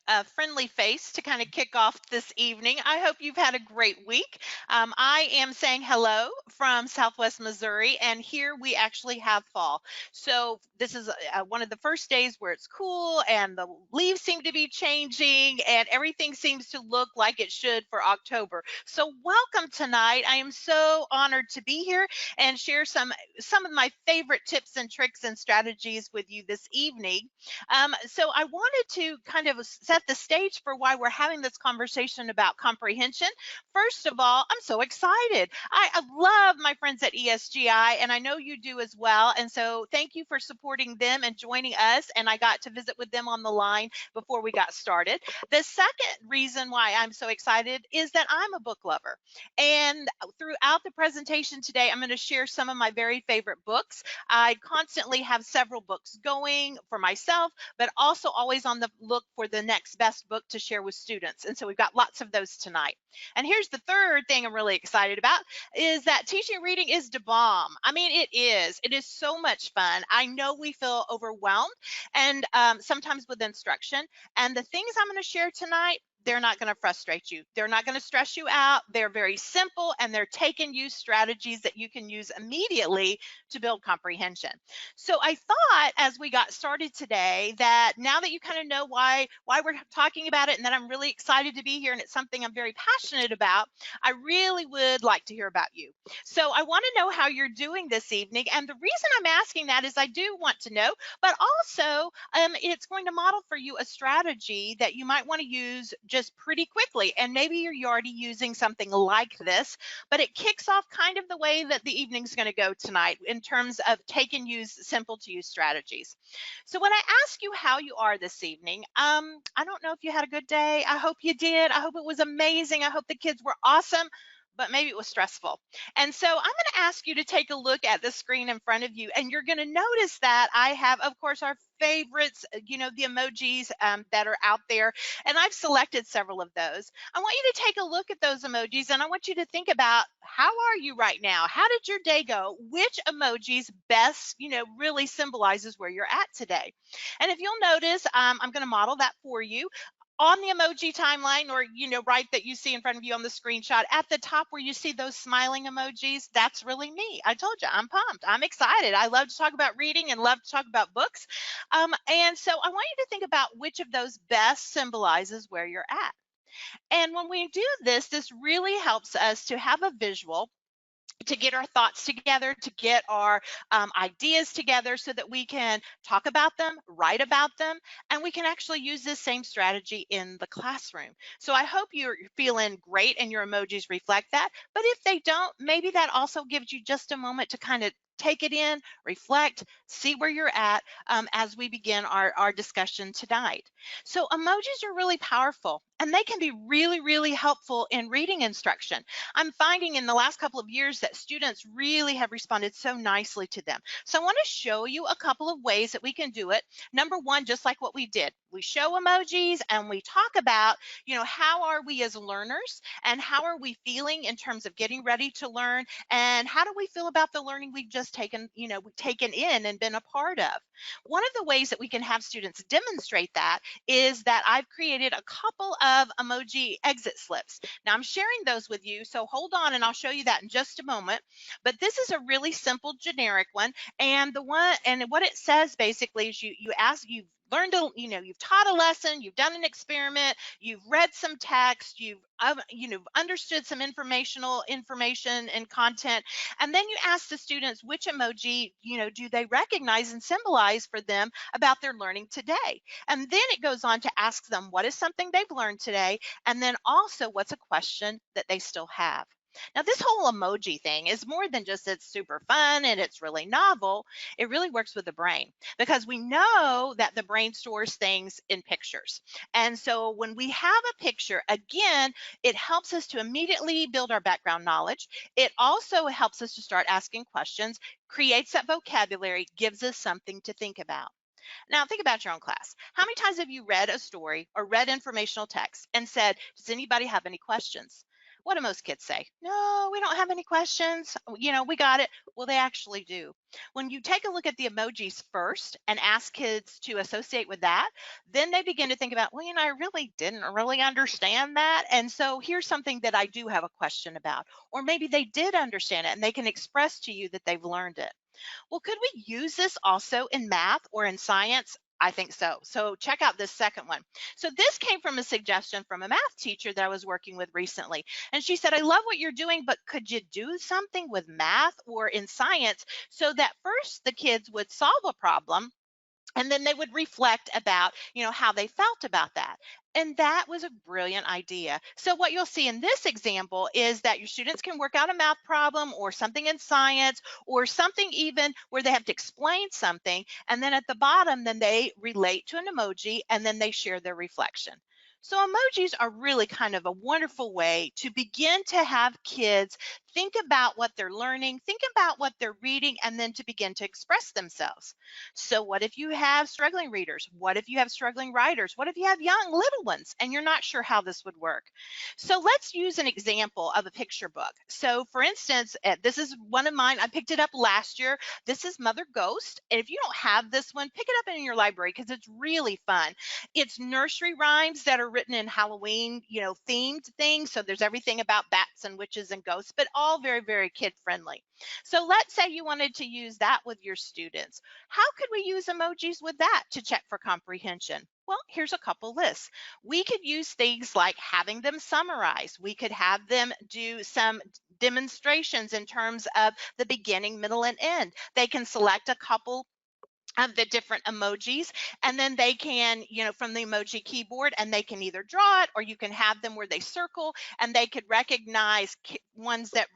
a friendly face to kind of kick off this evening. I hope you've had a great week. I am saying hello from Southwest Missouri, and here we actually have fall. So this is one of the first days where it's cool, and the leaves seem to be changing, and everything seems to look like it should for October. So welcome tonight. I am so honored to be here and share some of my favorite tips and tricks and strategies with you this evening. So I wanted to kind of set the stage for why we're having this conversation about comprehension. First of all, I'm so excited. I love my friends at ESGI, and I know you do as well. And so thank you for supporting them and joining us. And I got to visit with them on the line before we got started. The second reason why I'm so excited is that I'm a book lover. And throughout the presentation today, I'm going to share some of my very favorite books. I constantly have several books going for myself, but also always on the look for the next best book to share with students. And so we've got lots of those tonight. And here's the third thing I'm really excited about is that teaching reading is the bomb. I mean, it is. It is so much fun. I know we feel overwhelmed and sometimes with instruction. And the things I'm going to share tonight, they're not going to frustrate you. They're not going to stress you out. They're very simple, and they're take and use strategies that you can use immediately to build comprehension. So I thought as we got started today that now that you kind of know why we're talking about it and that I'm really excited to be here and it's something I'm very passionate about, I really would like to hear about you. So I want to know how you're doing this evening. And the reason I'm asking that is I do want to know, but also it's going to model for you a strategy that you might want to use just pretty quickly. And maybe you're already using something like this, but it kicks off kind of the way that the evening's going to go tonight in terms of take and use simple to use strategies. So when I ask you how you are this evening, I don't know if you had a good day. I hope you did. I hope it was amazing. I hope the kids were awesome, but maybe it was stressful. And so I'm going to ask you to take a look at the screen in front of you, and you're going to notice that I have, of course, our favorites, the emojis that are out there, and I've selected several of those. I want you to take a look at those emojis, and I want you to think about how are you right now? How did your day go? Which emojis best, really symbolizes where you're at today? And if you'll notice, I'm going to model that for you on the emoji timeline, or right that you see in front of you on the screenshot at the top where you see those smiling emojis. That's really me. I told you, I'm pumped, I'm excited. I love to talk about reading and love to talk about books, and so I want you to think about which of those best symbolizes where you're at. And when we do this, this really helps us to have a visual, to get our thoughts together, to get our ideas together so that we can talk about them, write about them, and we can actually use this same strategy in the classroom. So I hope you're feeling great and your emojis reflect that. But if they don't, maybe that also gives you just a moment to kind of take it in, reflect, see where you're at as we begin our discussion tonight. So emojis are really powerful, and they can be really, really helpful in reading instruction. I'm finding in the last couple of years that students really have responded so nicely to them. So I want to show you a couple of ways that we can do it. Number one, just like what we did, we show emojis and we talk about, how are we as learners and how are we feeling in terms of getting ready to learn, and how do we feel about the learning we've just taken in and been a part of. One of the ways that we can have students demonstrate that is that I've created a couple of emoji exit slips. Now I'm sharing those with you, so hold on and I'll show you that in just a moment. But this is a really simple generic one, and what it says basically is you've learned you've taught a lesson, you've done an experiment, you've read some text, you've understood some information and content, and then you ask the students which emoji do they recognize and symbolize for them about their learning today. And then it goes on to ask them what is something they've learned today, and then also what's a question that they still have. Now, this whole emoji thing is more than just it's super fun and it's really novel. It really works with the brain because we know that the brain stores things in pictures. And so when we have a picture, again, it helps us to immediately build our background knowledge. It also helps us to start asking questions, creates that vocabulary, gives us something to think about. Now, think about your own class. How many times have you read a story or read informational text and said, does anybody have any questions? What do most kids say? No, we don't have any questions. We got it. Well, they actually do. When you take a look at the emojis first and ask kids to associate with that, then they begin to think about, well, I really didn't really understand that. And so here's something that I do have a question about. Or maybe they did understand it and they can express to you that they've learned it. Well, could we use this also in math or in science? I think so. So check out this second one. So this came from a suggestion from a math teacher that I was working with recently. And she said, I love what you're doing, but could you do something with math or in science so that first the kids would solve a problem and then they would reflect about how they felt about that. And that was a brilliant idea. So what you'll see in this example is that your students can work out a math problem or something in science or something even where they have to explain something, and then at the bottom then they relate to an emoji and then they share their reflection. So emojis are really kind of a wonderful way to begin to have kids think about what they're learning, think about what they're reading, and then to begin to express themselves. So what if you have struggling readers? What if you have struggling writers? What if you have young little ones and you're not sure how this would work? So let's use an example of a picture book. So for instance, this is one of mine. I picked it up last year. This is Mother Ghost. And if you don't have this one, pick it up in your library because it's really fun. It's nursery rhymes that are written in Halloween, themed things. So there's everything about bats and witches and ghosts, but all very, very kid friendly. So let's say you wanted to use that with your students. How could we use emojis with that to check for comprehension? Well, here's a couple lists. We could use things like having them summarize. We could have them do some demonstrations in terms of the beginning, middle, and end. They can select a couple of the different emojis, and then they can, from the emoji keyboard, and they can either draw it or you can have them where they circle and they could recognize ones that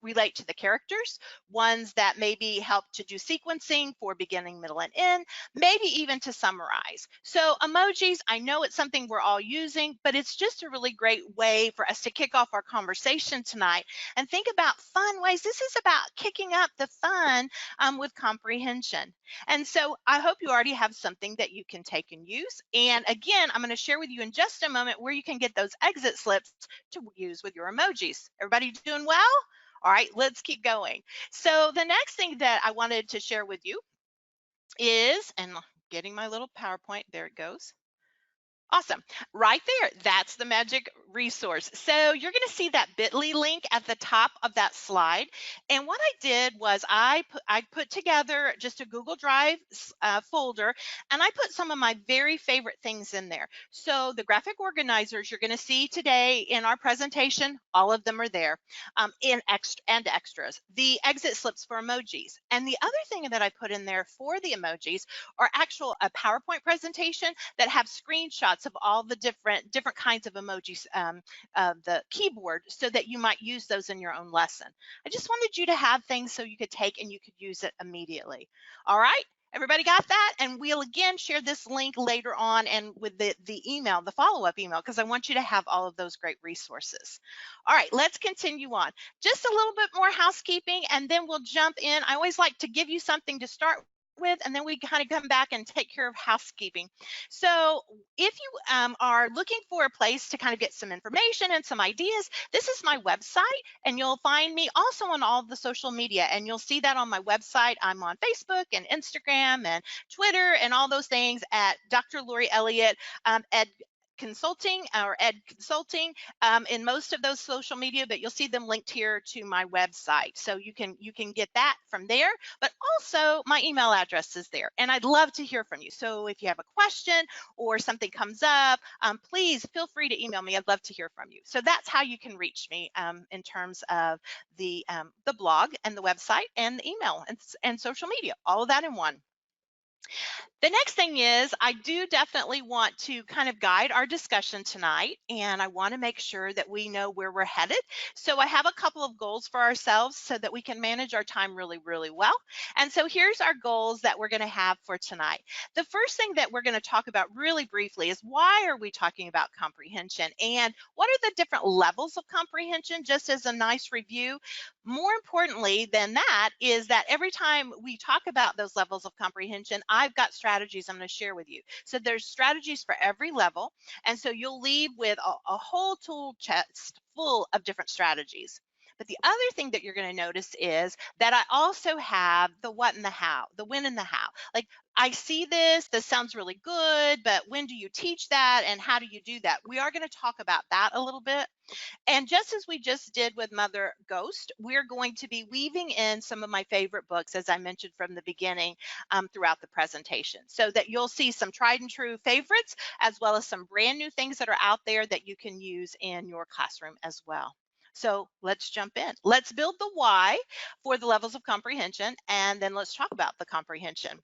relate to the characters, ones that maybe help to do sequencing for beginning, middle, and end, maybe even to summarize. So emojis, I know it's something we're all using, but it's just a really great way for us to kick off our conversation tonight and think about fun ways. This is about kicking up the fun with comprehension. And so I hope you already have something that you can take and use. And again, I'm going to share with you in just a moment where you can get those exit slips to use with your emojis. Everybody doing well? All right, let's keep going. So the next thing that I wanted to share with you is, and getting my little PowerPoint, there it goes. Awesome. Right there, that's the magic resource. So you're going to see that bit.ly link at the top of that slide. And what I did was I put together just a Google Drive folder, and I put some of my very favorite things in there. So the graphic organizers you're going to see today in our presentation, all of them are there in extras. The exit slips for emojis. And the other thing that I put in there for the emojis are actual a PowerPoint presentation that have screenshots of all the different kinds of emojis of the keyboard so that you might use those in your own lesson. I just wanted you to have things so you could take and you could use it immediately. All right. Everybody got that? And we'll again share this link later on and with the email, the follow-up email, because I want you to have all of those great resources. All right, let's continue on. Just a little bit more housekeeping and then we'll jump in. I always like to give you something to start with, and then we kind of come back and take care of housekeeping. So if you are looking for a place to kind of get some information and some ideas, this is my website, and you'll find me also on all the social media, and you'll see that on my website. I'm on Facebook and Instagram and Twitter and all those things at Dr. Lori Elliott, Ed Consulting or Ed Consulting in most of those social media, but you'll see them linked here to my website. So you can get that from there, but also my email address is there, and I'd love to hear from you. So if you have a question or something comes up, please feel free to email me. I'd love to hear from you. So that's how you can reach me in terms of the blog and the website and the email and social media, all of that in one. The next thing is I do definitely want to kind of guide our discussion tonight, and I want to make sure that we know where we're headed. So I have a couple of goals for ourselves so that we can manage our time really, really well. And so here's our goals that we're going to have for tonight. The first thing that we're going to talk about really briefly is why are we talking about comprehension and what are the different levels of comprehension, just as a nice review. More importantly than that is that every time we talk about those levels of comprehension, I've got strategies I'm going to share with you. So there's strategies for every level. And so you'll leave with a whole tool chest full of different strategies. But the other thing that you're going to notice is that I also have the what and the how, the when and the how. Like, I see this sounds really good, but when do you teach that and how do you do that? We are going to talk about that a little bit. And just as we just did with Mother Ghost, we're going to be weaving in some of my favorite books, as I mentioned from the beginning, throughout the presentation, so that you'll see some tried and true favorites, as well as some brand new things that are out there that you can use in your classroom as well. So let's jump in. Let's build the why for the levels of comprehension, and then let's talk about the comprehension.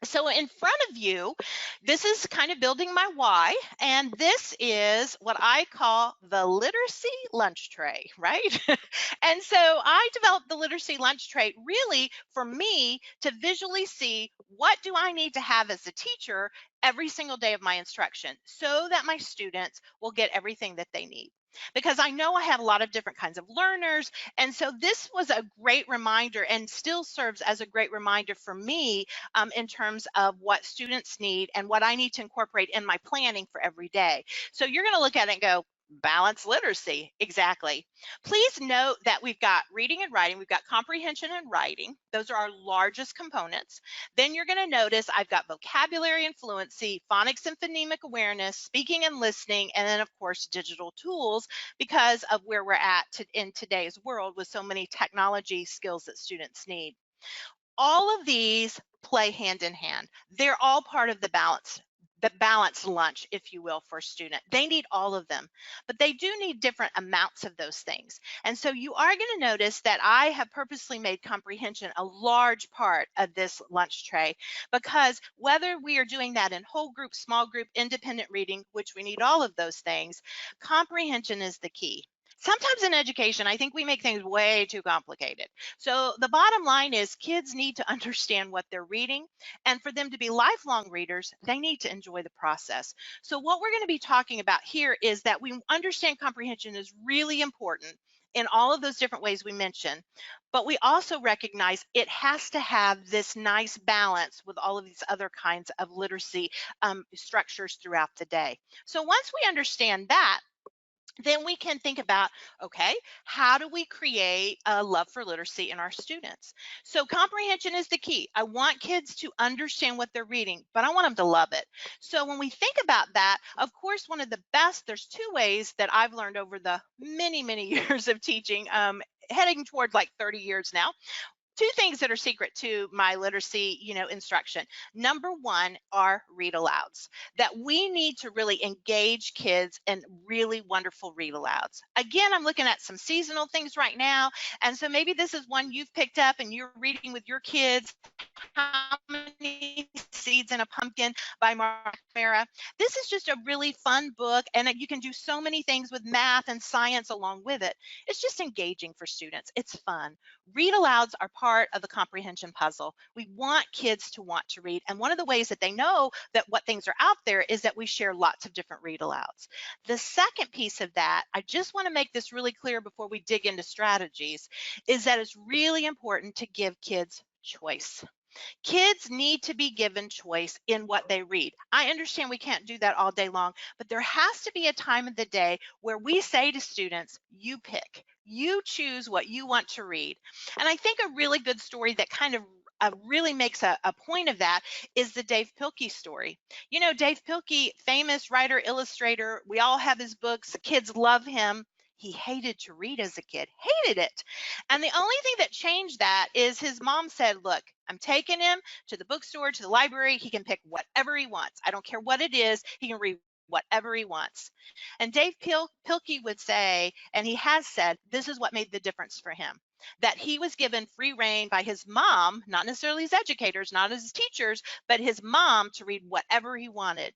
So in front of you, this is kind of building my why, and this is what I call the literacy lunch tray, right? And so I developed the literacy lunch tray really for me to visually see what do I need to have as a teacher every single day of my instruction so that my students will get everything that they need. Because I know I have a lot of different kinds of learners, and so this was a great reminder and still serves as a great reminder for me in terms of what students need and what I need to incorporate in my planning for every day. So you're going to look at it and go, balanced literacy, exactly. Please note that we've got reading and writing, we've got comprehension and writing. Those are our largest components. Then you're going to notice I've got vocabulary and fluency, phonics and phonemic awareness, speaking and listening, and then of course digital tools, because of where we're at in today's world with so many technology skills that students need. All of these play hand in hand. They're all part of the balanced lunch, if you will, for a student. They need all of them, but they do need different amounts of those things. And so you are going to notice that I have purposely made comprehension a large part of this lunch tray, because whether we are doing that in whole group, small group, independent reading, which we need all of those things, comprehension is the key. Sometimes in education, I think we make things way too complicated. So the bottom line is kids need to understand what they're reading, and for them to be lifelong readers, they need to enjoy the process. So what we're going to be talking about here is that we understand comprehension is really important in all of those different ways we mentioned, but we also recognize it has to have this nice balance with all of these other kinds of literacy structures throughout the day. So once we understand that, then we can think about, okay, how do we create a love for literacy in our students? So comprehension is the key. I want kids to understand what they're reading, but I want them to love it. So when we think about that, of course, one of the best, there's two ways that I've learned over the many years of teaching, heading toward like 30 years now. Two things that are secret to my literacy, instruction. Number one are read alouds, that we need to really engage kids in really wonderful read alouds. Again, I'm looking at some seasonal things right now. And so maybe this is one you've picked up and you're reading with your kids. How Many Seeds in a Pumpkin by Mark Mara. This is just a really fun book, and you can do so many things with math and science along with it. It's just engaging for students. It's fun. Read alouds are part of the comprehension puzzle. We want kids to want to read, and one of the ways that they know that what things are out there is that we share lots of different read alouds. The second piece of that, I just want to make this really clear before we dig into strategies, is that it's really important to give kids choice. Kids need to be given choice in what they read. I understand we can't do that all day long, but there has to be a time of the day where we say to students, you pick, you choose what you want to read. And I think a really good story that kind of really makes a point of that is the Dave Pilkey story. You know, Dave Pilkey, famous writer, illustrator, we all have his books, kids love him. He hated to read as a kid, hated it. And the only thing that changed that is his mom said, look, I'm taking him to the bookstore, to the library. He can pick whatever he wants. I don't care what it is. He can read whatever he wants. And Dave Pilkey would say, and he has said, this is what made the difference for him, that he was given free reign by his mom, not necessarily his educators, not his teachers, but his mom to read whatever he wanted.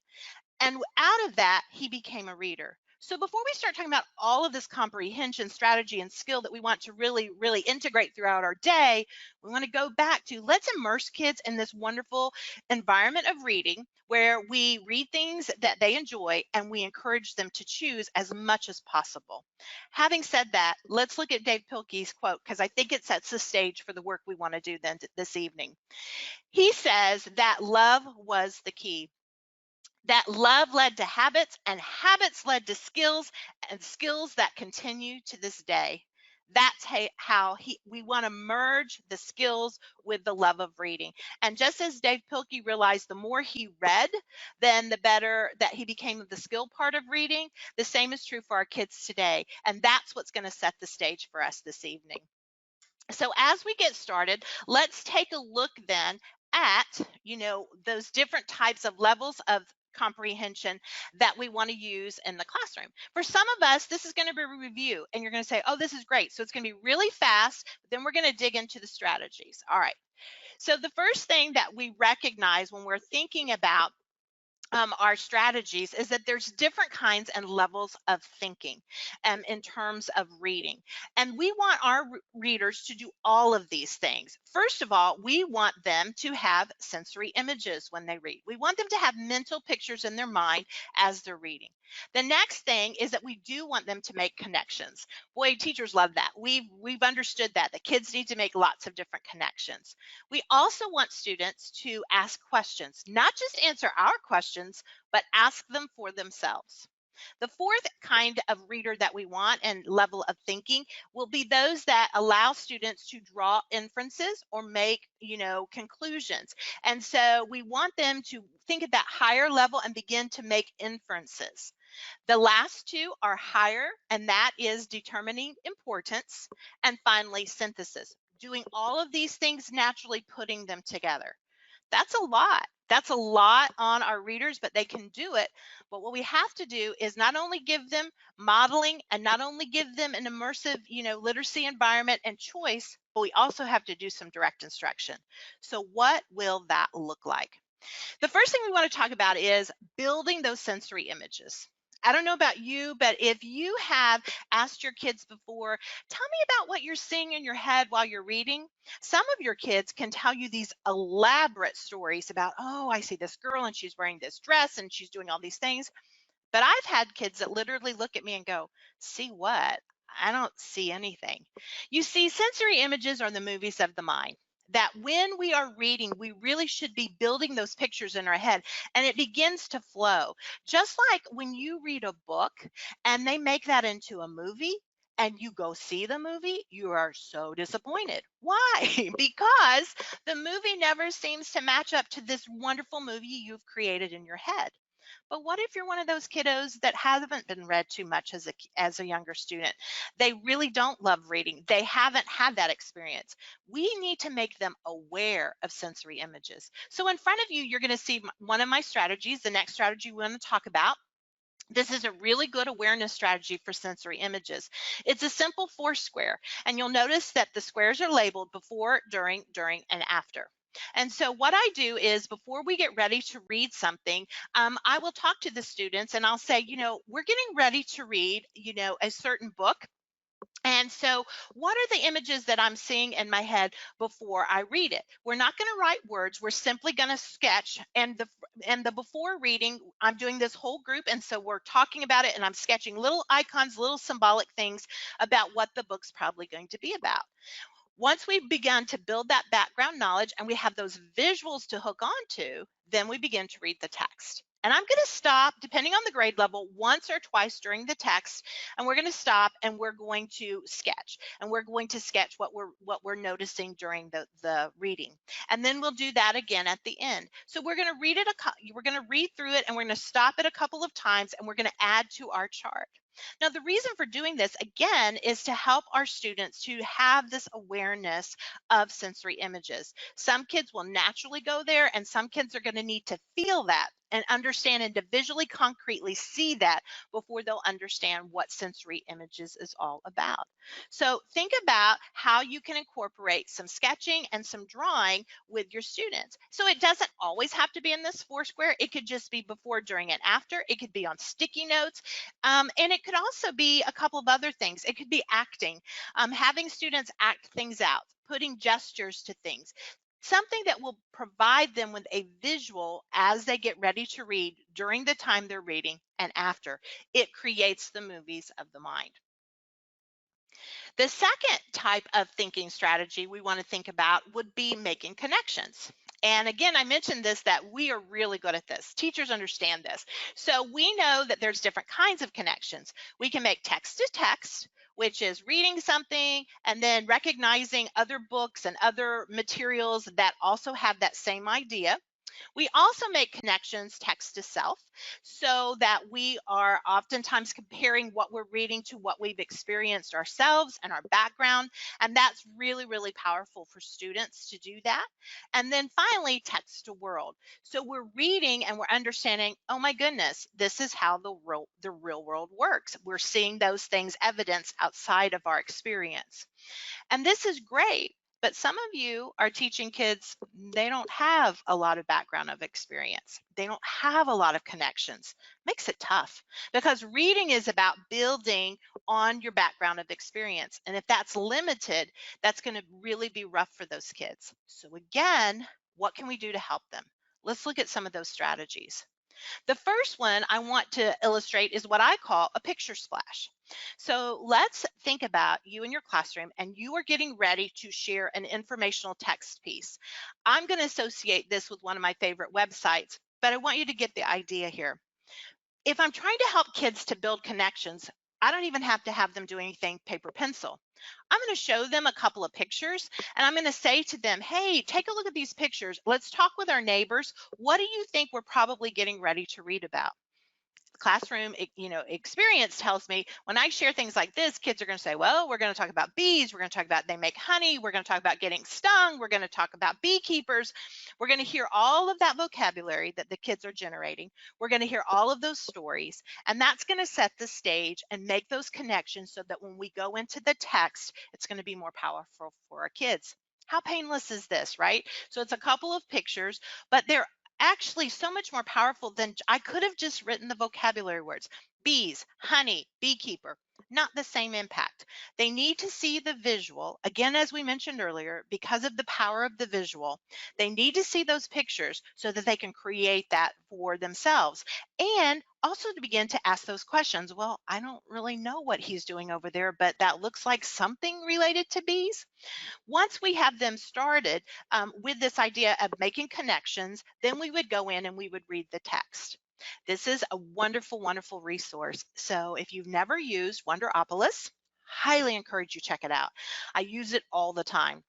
And out of that, he became a reader. So before we start talking about all of this comprehension strategy and skill that we want to really, really integrate throughout our day, we want to go back to let's immerse kids in this wonderful environment of reading where we read things that they enjoy and we encourage them to choose as much as possible. Having said that, let's look at Dave Pilkey's quote because I think it sets the stage for the work we want to do then this evening. He says that love was the key, that love led to habits and habits led to skills and skills that continue to this day. That's how we want to merge the skills with the love of reading. And just as Dave Pilkey realized the more he read, then the better that he became of the skill part of reading, the same is true for our kids today. And that's what's going to set the stage for us this evening. So as we get started, let's take a look then at, those different types of levels of comprehension that we want to use in the classroom. For some of us, this is going to be a review and you're going to say, oh, this is great. So it's going to be really fast. Then we're going to dig into the strategies. All right. So the first thing that we recognize when we're thinking about our strategies is that there's different kinds and levels of thinking in terms of reading. And we want our readers to do all of these things. First of all, we want them to have sensory images when they read. We want them to have mental pictures in their mind as they're reading. The next thing is that we do want them to make connections. Boy, teachers love that. We've understood that. The kids need to make lots of different connections. We also want students to ask questions, not just answer our questions, but ask them for themselves. The fourth kind of reader that we want and level of thinking will be those that allow students to draw inferences or make, conclusions. And so we want them to think at that higher level and begin to make inferences. The last two are higher, and that is determining importance, and finally synthesis, doing all of these things naturally, putting them together. That's a lot. That's a lot on our readers, but they can do it. But what we have to do is not only give them modeling and not only give them an immersive, literacy environment and choice, but we also have to do some direct instruction. So what will that look like? The first thing we want to talk about is building those sensory images. I don't know about you, but if you have asked your kids before, tell me about what you're seeing in your head while you're reading. Some of your kids can tell you these elaborate stories about, oh, I see this girl and she's wearing this dress and she's doing all these things. But I've had kids that literally look at me and go, see what? I don't see anything. You see, sensory images are the movies of the mind. That when we are reading, we really should be building those pictures in our head and it begins to flow. Just like when you read a book and they make that into a movie and you go see the movie, you are so disappointed. Why? Because the movie never seems to match up to this wonderful movie you've created in your head. But what if you're one of those kiddos that haven't been read too much as a younger student? They really don't love reading. They haven't had that experience. We need to make them aware of sensory images. So in front of you, you're going to see one of my strategies, the next strategy we want to talk about. This is a really good awareness strategy for sensory images. It's a simple 4-square, and you'll notice that the squares are labeled before, during, and after. And so what I do is before we get ready to read something, I will talk to the students and I'll say, we're getting ready to read, a certain book. And so what are the images that I'm seeing in my head before I read it? We're not going to write words. We're simply going to sketch. And the before reading, I'm doing this whole group. And so we're talking about it and I'm sketching little icons, little symbolic things about what the book's probably going to be about. Once we've begun to build that background knowledge and we have those visuals to hook onto, then we begin to read the text. And I'm going to stop, depending on the grade level, once or twice during the text, and we're going to stop and we're going to sketch. And we're going to sketch what we're noticing during the reading. And then we'll do that again at the end. So we're going to read through it and we're going to stop it a couple of times and we're going to add to our chart. Now, the reason for doing this, again, is to help our students to have this awareness of sensory images. Some kids will naturally go there, and some kids are going to need to feel that and understand and to visually concretely see that before they'll understand what sensory images is all about. So think about how you can incorporate some sketching and some drawing with your students. So it doesn't always have to be in this Foursquare. It could just be before, during, and after. It could be on sticky notes. And it could also be a couple of other things. It could be acting, having students act things out, putting gestures to things, something that will provide them with a visual as they get ready to read during the time they're reading and after. It creates the movies of the mind. The second type of thinking strategy we want to think about would be making connections. And again, I mentioned this, that we are really good at this. Teachers understand this. So we know that there's different kinds of connections. We can make text to text, which is reading something and then recognizing other books and other materials that also have that same idea. We also make connections text to self, so that we are oftentimes comparing what we're reading to what we've experienced ourselves and our background. And that's really, really powerful for students to do that. And then finally, text to world. So we're reading and we're understanding, oh my goodness, this is how the real world works. We're seeing those things evidence outside of our experience. And this is great, but some of you are teaching kids, they don't have a lot of background of experience. They don't have a lot of connections. Makes it tough, because reading is about building on your background of experience. And if that's limited, that's going to really be rough for those kids. So again, what can we do to help them? Let's look at some of those strategies. The first one I want to illustrate is what I call a picture splash. So let's think about you in your classroom and you are getting ready to share an informational text piece. I'm going to associate this with one of my favorite websites, but I want you to get the idea here. If I'm trying to help kids to build connections, I don't even have to have them do anything paper pencil. I'm going to show them a couple of pictures and I'm going to say to them, hey, take a look at these pictures. Let's talk with our neighbors. What do you think we're probably getting ready to read about? Classroom experience tells me when I share things like this, kids are going to say, well, we're going to talk about bees, we're going to talk about they make honey, we're going to talk about getting stung, we're going to talk about beekeepers. We're going to hear all of that vocabulary that the kids are generating. We're going to hear all of those stories, and that's going to set the stage and make those connections so that when we go into the text, it's going to be more powerful for our kids. How painless is this, right? So it's a couple of pictures, but they're actually so much more powerful than I could have just written the vocabulary words. Bees, honey, beekeeper, not the same impact. They need to see the visual. Again, as we mentioned earlier, because of the power of the visual, they need to see those pictures so that they can create that for themselves. And also to begin to ask those questions. Well, I don't really know what he's doing over there, but that looks like something related to bees. Once we have them started with this idea of making connections, then we would go in and we would read the text. This is a wonderful, wonderful resource. So if you've never used Wonderopolis, highly encourage you check it out. I use it all the time.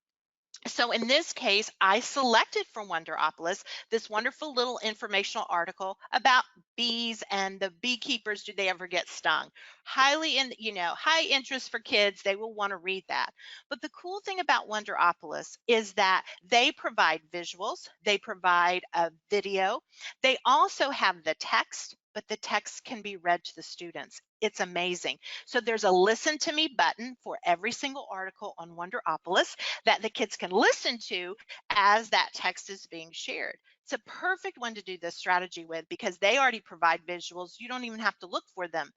So in this case, I selected from Wonderopolis this wonderful little informational article about bees and the beekeepers. Do they ever get stung? Highly high interest for kids. They will want to read that. But the cool thing about Wonderopolis is that they provide visuals, they provide a video, they also have the text, but the text can be read to the students. It's amazing. So there's a listen to me button for every single article on Wonderopolis that the kids can listen to as that text is being shared. It's a perfect one to do this strategy with because they already provide visuals. You don't even have to look for them.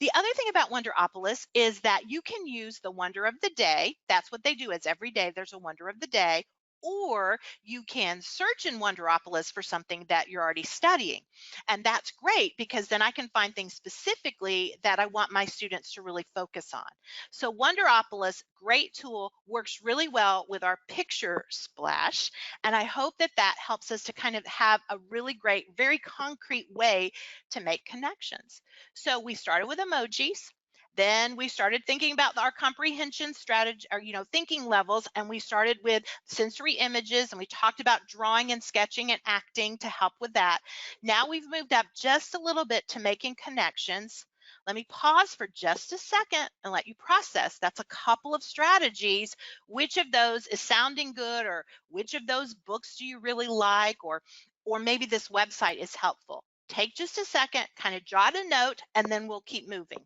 The other thing about Wonderopolis is that you can use the wonder of the day. That's what they do, is every day there's a wonder of the day. Or you can search in Wonderopolis for something that you're already studying. And that's great because then I can find things specifically that I want my students to really focus on. So Wonderopolis, great tool, works really well with our picture splash. And I hope that that helps us to kind of have a really great, very concrete way to make connections. So we started with emojis. Then we started thinking about our comprehension strategy, or thinking levels, and we started with sensory images, and we talked about drawing and sketching and acting to help with that. Now we've moved up just a little bit to making connections. Let me pause for just a second and let you process. That's a couple of strategies. Which of those is sounding good, or which of those books do you really like, or or maybe this website is helpful. Take just a second, kind of jot a note, and then we'll keep moving.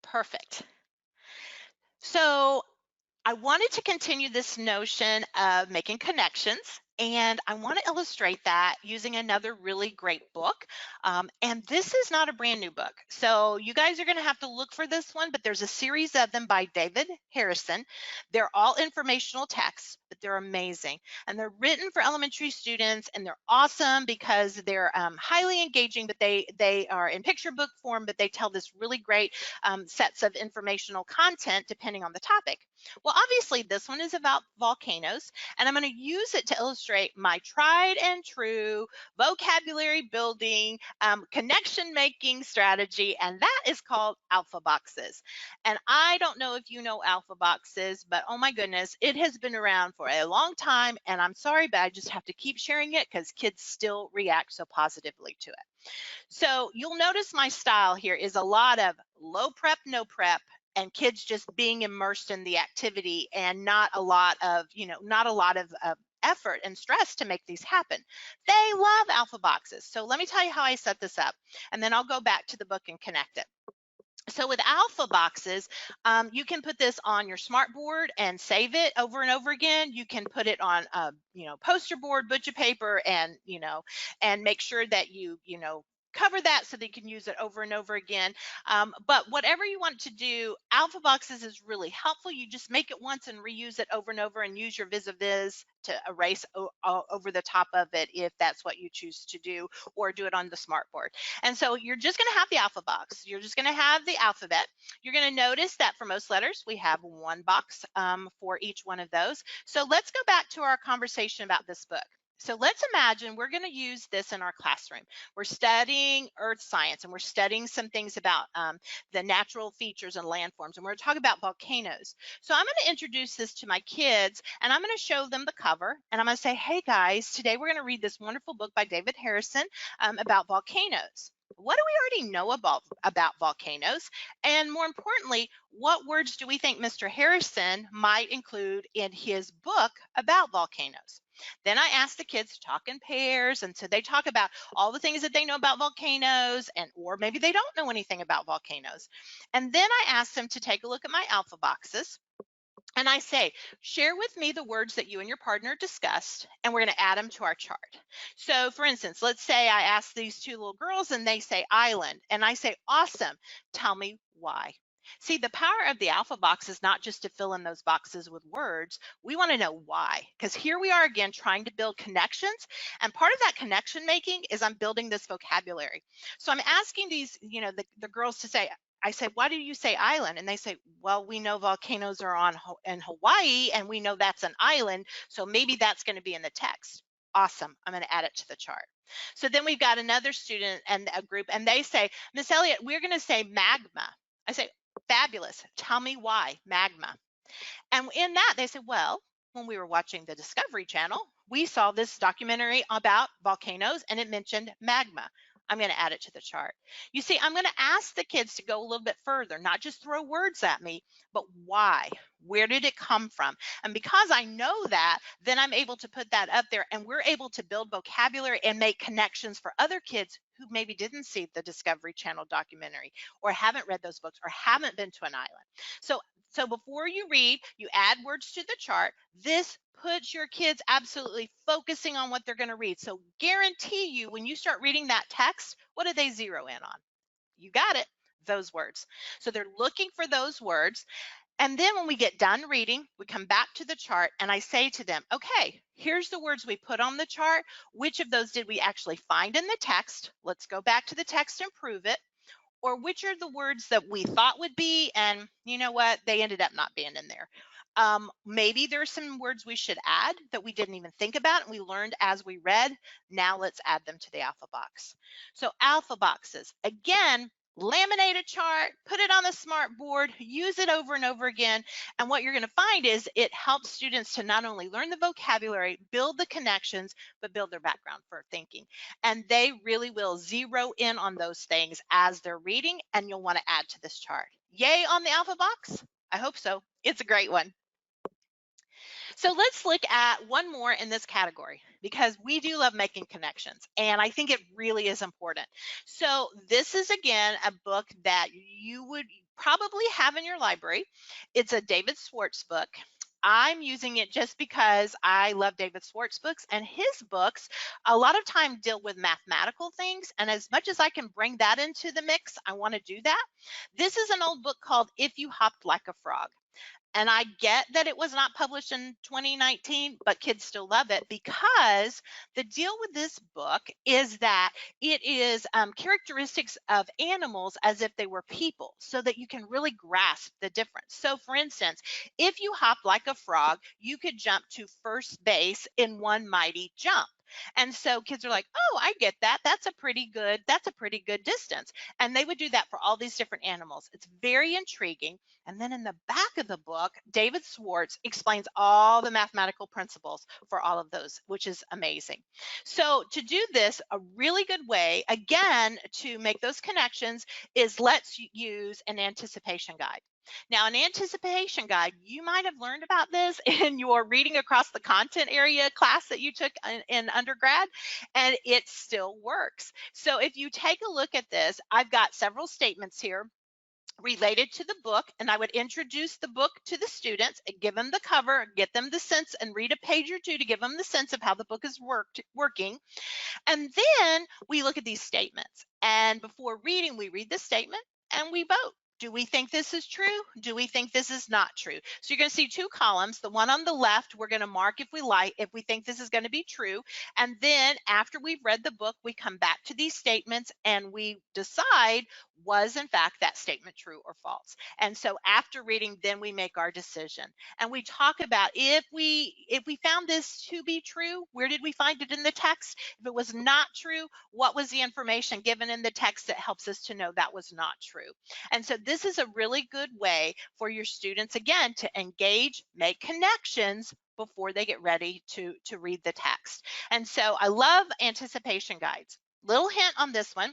Perfect. So I wanted to continue this notion of making connections, and I want to illustrate that using another really great book. And this is not a brand new book. So you guys are going to have to look for this one, but there's a series of them by David Harrison. They're all informational texts, but they're amazing. And they're written for elementary students, and they're awesome because they're highly engaging, but they are in picture book form, but they tell this really great sets of informational content depending on the topic. Well, obviously this one is about volcanoes, and I'm going to use it to illustrate my tried and true vocabulary building, connection making strategy, and that is called alpha boxes. And I don't know if you know alpha boxes, but oh my goodness, it has been around for a long time, and I'm sorry, but I just have to keep sharing it because kids still react so positively to it. So you'll notice my style here is a lot of low prep, no prep, and kids just being immersed in the activity, and not a lot of, not a lot of effort and stress to make these happen. They love alpha boxes. So let me tell you how I set this up, and then I'll go back to the book and connect it. So with alpha boxes, you can put this on your smart board and save it over and over again. You can put it on a poster board, butcher paper, and and make sure that you cover that so that you can use it over and over again. But whatever you want to do, alpha boxes is really helpful. You just make it once and reuse it over and over, and use your vis-a-vis to erase over the top of it if that's what you choose to do, or do it on the smart board. And so you're just going to have the alpha box. You're just going to have the alphabet. You're going to notice that for most letters, we have one box for each one of those. So let's go back to our conversation about this book. So let's imagine we're going to use this in our classroom. We're studying earth science, and we're studying some things about the natural features and landforms, and we're talking about volcanoes. So I'm going to introduce this to my kids, and I'm going to show them the cover, and I'm going to say, hey guys, today we're going to read this wonderful book by David Harrison about volcanoes. What do we already know about volcanoes? And more importantly, what words do we think Mr. Harrison might include in his book about volcanoes? Then I asked the kids to talk in pairs, and so they talk about all the things that they know about volcanoes, and or maybe they don't know anything about volcanoes. And then I asked them to take a look at my alpha boxes. And I say, share with me the words that you and your partner discussed, and we're going to add them to our chart. So for instance, let's say I ask these two little girls and they say island, and I say, awesome, tell me why. See, the power of the alpha box is not just to fill in those boxes with words. We want to know why, because here we are again trying to build connections, and part of that connection making is I'm building this vocabulary. So I'm asking these, the girls to say, I said, why do you say island? And they say, well, we know volcanoes are in Hawaii, and we know that's an island, so maybe that's going to be in the text. Awesome. I'm going to add it to the chart. So then we've got another student and a group, and they say, Miss Elliott, we're going to say magma. I say, fabulous. Tell me why magma. And in that, they said, well, when we were watching the Discovery Channel, we saw this documentary about volcanoes, and it mentioned magma. I'm going to add it to the chart. You see, I'm going to ask the kids to go a little bit further, not just throw words at me, but why? Where did it come from? And because I know that, then I'm able to put that up there, and we're able to build vocabulary and make connections for other kids who maybe didn't see the Discovery Channel documentary, or haven't read those books, or haven't been to an island. So before you read, you add words to the chart. This puts your kids absolutely focusing on what they're going to read. So guarantee you, when you start reading that text, what do they zero in on? You got it, those words. So they're looking for those words. And then when we get done reading, we come back to the chart, and I say to them, okay, here's the words we put on the chart. Which of those did we actually find in the text? Let's go back to the text and prove it. Or which are the words that we thought would be, and you know what, they ended up not being in there. Maybe there's some words we should add that we didn't even think about and we learned as we read. Now let's add them to the alpha box. So alpha boxes, again, laminate a chart, put it on the smart board, use it over and over again. And what you're going to find is it helps students to not only learn the vocabulary, build the connections, but build their background for thinking. And they really will zero in on those things as they're reading, and you'll want to add to this chart. Yay on the alpha box? I hope so. It's a great one. So let's look at one more in this category because we do love making connections and I think it really is important. So this is again a book that you would probably have in your library. It's a David Schwartz book. I'm using it just because I love David Schwartz books, and his books a lot of time deal with mathematical things, and as much as I can bring that into the mix, I want to do that. This is an old book called If You Hopped Like a Frog. And I get that it was not published in 2019, but kids still love it because the deal with this book is that it is characteristics of animals as if they were people so that you can really grasp the difference. So, for instance, if you hop like a frog, you could jump to first base in one mighty jump. And so kids are like, oh, I get that. That's a pretty good distance. And they would do that for all these different animals. It's very intriguing. And then in the back of the book, David Schwartz explains all the mathematical principles for all of those, which is amazing. So to do this, a really good way, again, to make those connections is let's use an anticipation guide. Now, an anticipation guide, you might have learned about this in your reading across the content area class that you took in undergrad, and it still works. So if you take a look at this, I've got several statements here related to the book, and I would introduce the book to the students, give them the cover, get them the sense, and read a page or two to give them the sense of how the book is working. And then we look at these statements. And before reading, we read the statement and we vote. Do we think this is true? Do we think this is not true? So you're going to see two columns. The one on the left, we're going to mark if we think this is going to be true. And then after we've read the book, we come back to these statements and we decide, was in fact that statement true or false? And so after reading, then we make our decision. And we talk about if we found this to be true, where did we find it in the text? If it was not true, what was the information given in the text that helps us to know that was not true? And so this is a really good way for your students, again, to engage, make connections before they get ready to read the text. And so I love anticipation guides. Little hint on this one,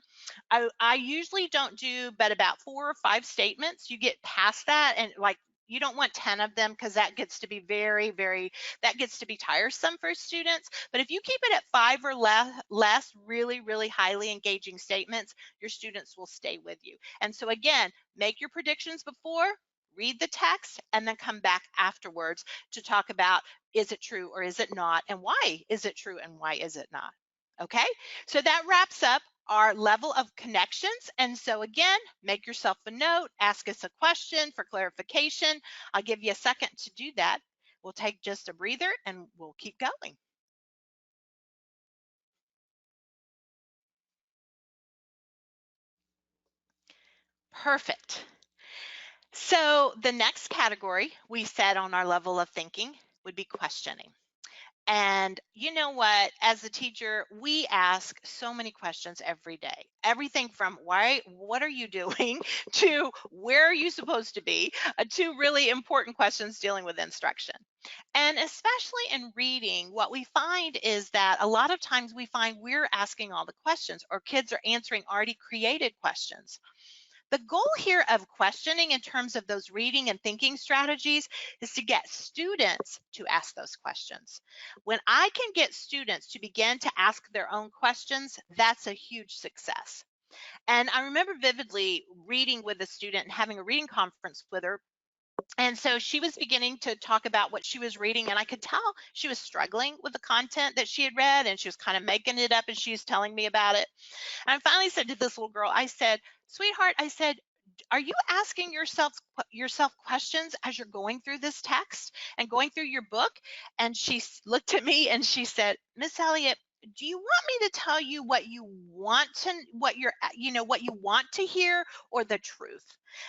I usually don't do but about 4 or 5 statements. You get past that and like you don't want 10 of them because that gets to be that gets to be tiresome for students. But if you keep it at 5 or less really highly engaging statements, your students will stay with you. And so again, make your predictions before, read the text, and then come back afterwards to talk about, is it true or is it not, and why is it true and why is it not? Okay, so that wraps up our level of connections. And so again, make yourself a note, ask us a question for clarification. I'll give you a second to do that. We'll take just a breather and we'll keep going. Perfect. So the next category we said on our level of thinking would be questioning. And you know what, as a teacher, we ask so many questions every day. Everything from what are you doing to where are you supposed to be, to really important questions dealing with instruction. And especially in reading, what we find is that a lot of times we find we're asking all the questions or kids are answering already created questions. The goal here of questioning in terms of those reading and thinking strategies is to get students to ask those questions. When I can get students to begin to ask their own questions, that's a huge success. And I remember vividly reading with a student and having a reading conference with her. And so she was beginning to talk about what she was reading, and I could tell she was struggling with the content that she had read, and she was kind of making it up, and she was telling me about it. And I finally said to this little girl, I said, sweetheart, I said, are you asking yourself questions as you're going through this text and going through your book? And she looked at me and she said, Miss Elliott, do you want me to tell you what you want to what you want to hear, or the truth?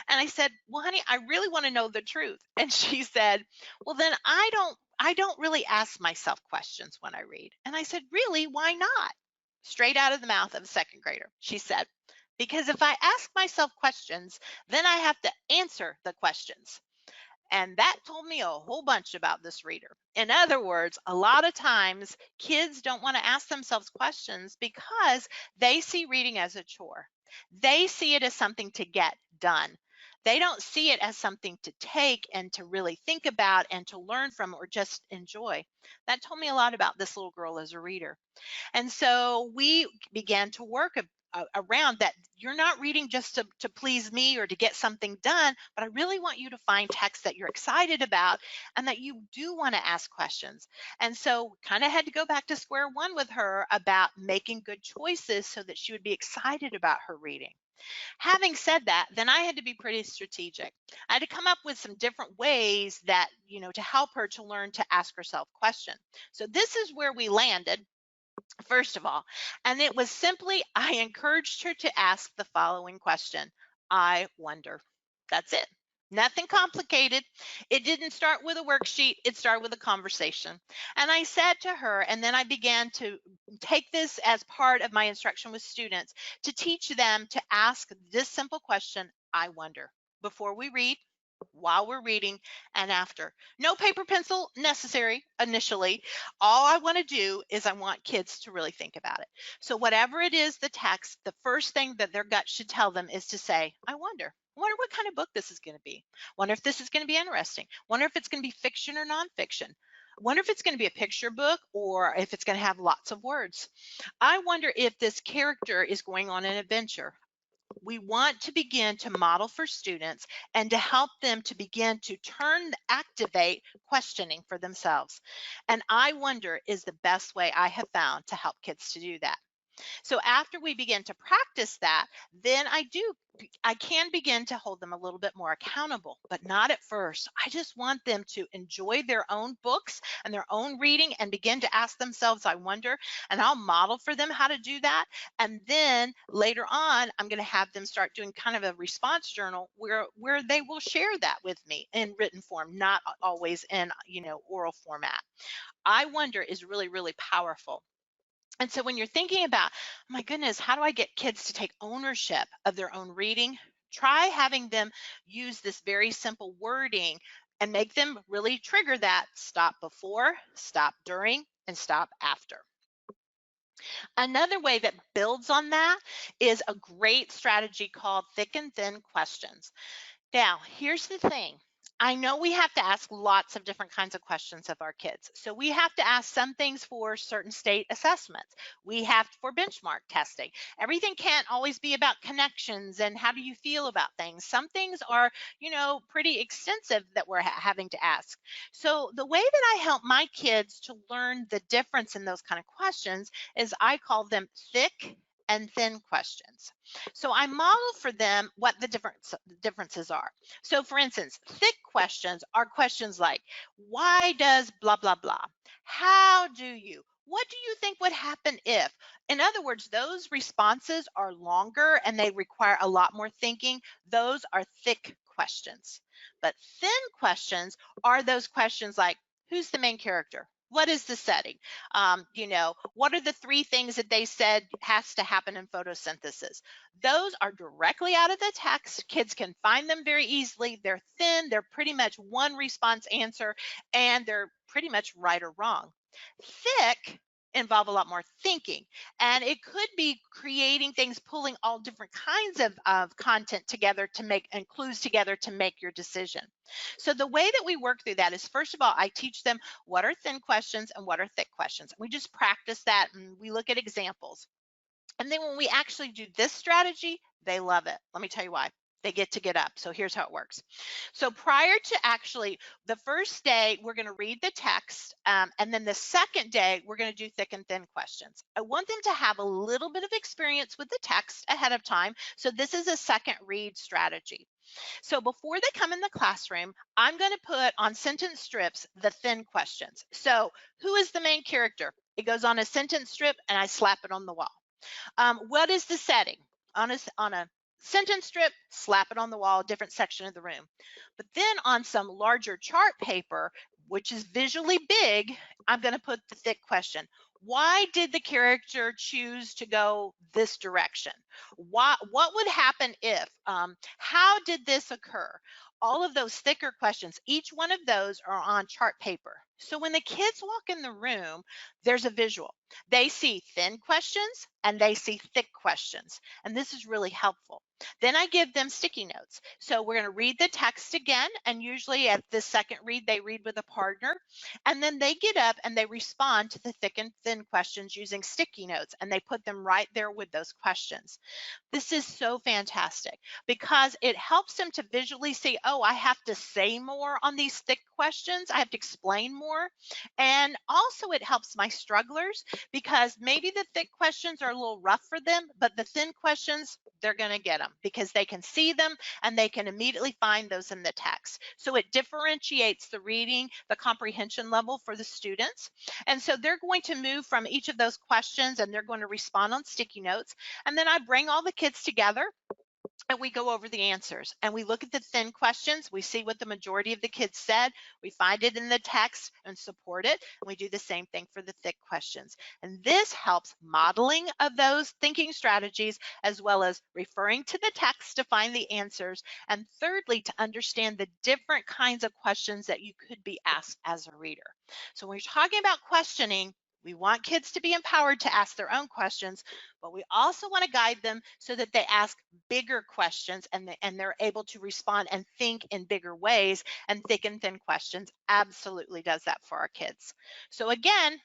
And I said, well, honey, I really want to know the truth. And she said, well, then I don't really ask myself questions when I read. And I said, really, why not? Straight out of the mouth of a second grader. She said, because if I ask myself questions, then I have to answer the questions. And that told me a whole bunch about this reader. In other words, a lot of times kids don't want to ask themselves questions because they see reading as a chore. They see it as something to get done. They don't see it as something to take and to really think about and to learn from or just enjoy. That told me a lot about this little girl as a reader. And so we began to work around that. You're not reading just to please me or to get something done, but I really want you to find text that you're excited about and that you do want to ask questions. And so kind of had to go back to square one with her about making good choices so that she would be excited about her reading. Having said that, then I had to be pretty strategic. I had to come up with some different ways that, to help her to learn to ask herself questions. So this is where we landed. First of all, and it was simply, I encouraged her to ask the following question: I wonder. That's it. Nothing complicated. It didn't start with a worksheet, it started with a conversation. And I said to her, and then I began to take this as part of my instruction with students to teach them to ask this simple question: I wonder, before we read, while we're reading, and after. No paper pencil necessary initially. All I want to do is I want kids to really think about it. So whatever it is, the text, the first thing that their gut should tell them is to say, I wonder. Wonder what kind of book this is going to be. Wonder if this is going to be interesting. Wonder if it's going to be fiction or nonfiction. Wonder if it's going to be a picture book or if it's going to have lots of words. I wonder if this character is going on an adventure. We want to begin to model for students and to help them to begin to activate questioning for themselves. And I wonder is the best way I have found to help kids to do that. So after we begin to practice that, then I can begin to hold them a little bit more accountable, but not at first. I just want them to enjoy their own books and their own reading and begin to ask themselves, I wonder, and I'll model for them how to do that. And then later on, I'm going to have them start doing kind of a response journal where they will share that with me in written form, not always in, oral format. I wonder is really, really powerful. And so when you're thinking about, oh my goodness, how do I get kids to take ownership of their own reading? Try having them use this very simple wording and make them really trigger that stop before, stop during, and stop after. Another way that builds on that is a great strategy called thick and thin questions. Now, here's the thing. I know we have to ask lots of different kinds of questions of our kids. So we have to ask some things for certain state assessments. We have for benchmark testing. Everything can't always be about connections and how do you feel about things. Some things are, pretty extensive that we're having to ask. So the way that I help my kids to learn the difference in those kind of questions is I call them thick and thin questions. So I model for them what the differences are. So for instance, thick questions are questions like, why does blah, blah, blah? How do you? What do you think would happen if? In other words, those responses are longer and they require a lot more thinking. Those are thick questions. But thin questions are those questions like, who's the main character? What is the setting? What are the three things that they said has to happen in photosynthesis? Those are directly out of the text. Kids can find them very easily. They're thin. They're pretty much one response answer, and they're pretty much right or wrong. Thick involve a lot more thinking, and it could be creating things, pulling all different kinds of content together to make and clues together to make your decision. So the way that we work through that is, first of all, I teach them what are thin questions and what are thick questions. We just practice that and we look at examples. And then when we actually do this strategy, they love it. Let me tell you why. They get up. So here's how it works. So prior to actually the first day, we're going to read the text. And then the second day, we're going to do thick and thin questions. I want them to have a little bit of experience with the text ahead of time. So this is a second read strategy. So before they come in the classroom, I'm going to put on sentence strips the thin questions. So who is the main character? It goes on a sentence strip and I slap it on the wall. What is the setting? On a sentence strip, slap it on the wall, different section of the room. But then on some larger chart paper, which is visually big, I'm going to put the thick question. Why did the character choose to go this direction? What would happen if? How did this occur? All of those thicker questions, each one of those are on chart paper. So when the kids walk in the room, there's a visual. They see thin questions and they see thick questions. And this is really helpful. Then I give them sticky notes. So we're going to read the text again. And usually at the second read, they read with a partner. And then they get up and they respond to the thick and thin questions using sticky notes. And they put them right there with those questions. This is so fantastic because it helps them to visually see, oh, I have to say more on these thick questions. I have to explain more. And also it helps my strugglers because maybe the thick questions are a little rough for them, but the thin questions, they're going to get them because they can see them and they can immediately find those in the text. So it differentiates the reading, the comprehension level for the students. And so they're going to move from each of those questions and they're going to respond on sticky notes. And then I bring all the kids together and we go over the answers and we look at the thin questions. We see what the majority of the kids said. We find it in the text and support it. And we do the same thing for the thick questions. And this helps modeling of those thinking strategies, as well as referring to the text to find the answers. And thirdly, to understand the different kinds of questions that you could be asked as a reader. So when you're talking about questioning, we want kids to be empowered to ask their own questions, but we also want to guide them so that they ask bigger questions and they're able to respond and think in bigger ways. And thick and thin questions absolutely does that for our kids. So again,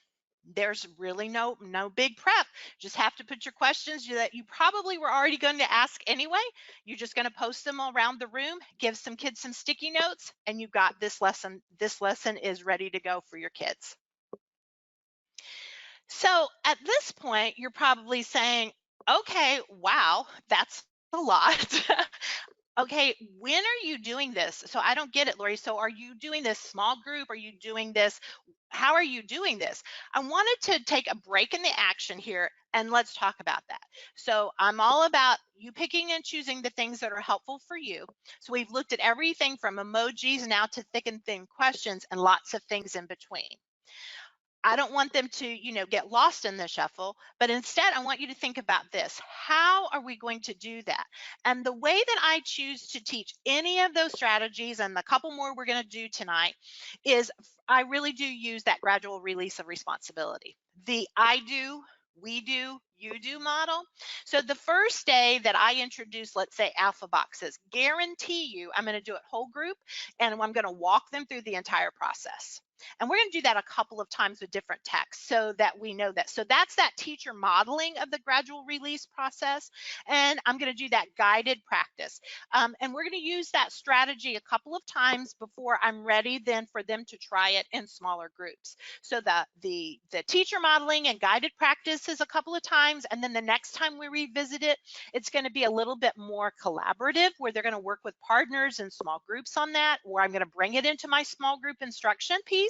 there's really no big prep. Just have to put your questions that you probably were already going to ask anyway. You're just going to post them around the room, give some kids some sticky notes, and you've got this lesson. This lesson is ready to go for your kids. So at this point, you're probably saying, okay, wow, that's a lot. Okay, when are you doing this? So I don't get it, Lori. So are you doing this small group? Are you doing this? How are you doing this? I wanted to take a break in the action here and let's talk about that. So I'm all about you picking and choosing the things that are helpful for you. So we've looked at everything from emojis now to thick and thin questions and lots of things in between. I don't want them to, get lost in the shuffle, but instead I want you to think about this. How are we going to do that? And the way that I choose to teach any of those strategies and the couple more we're going to do tonight is I really do use that gradual release of responsibility. The I do, we do, you do model. So the first day that I introduce, let's say alpha boxes, guarantee you I'm going to do it whole group and I'm going to walk them through the entire process. And we're going to do that a couple of times with different texts so that we know that. So that's that teacher modeling of the gradual release process. And I'm going to do that guided practice. And we're going to use that strategy a couple of times before I'm ready then for them to try it in smaller groups. So the teacher modeling and guided practice is a couple of times. And then the next time we revisit it, it's going to be a little bit more collaborative where they're going to work with partners and small groups on that, or I'm going to bring it into my small group instruction piece.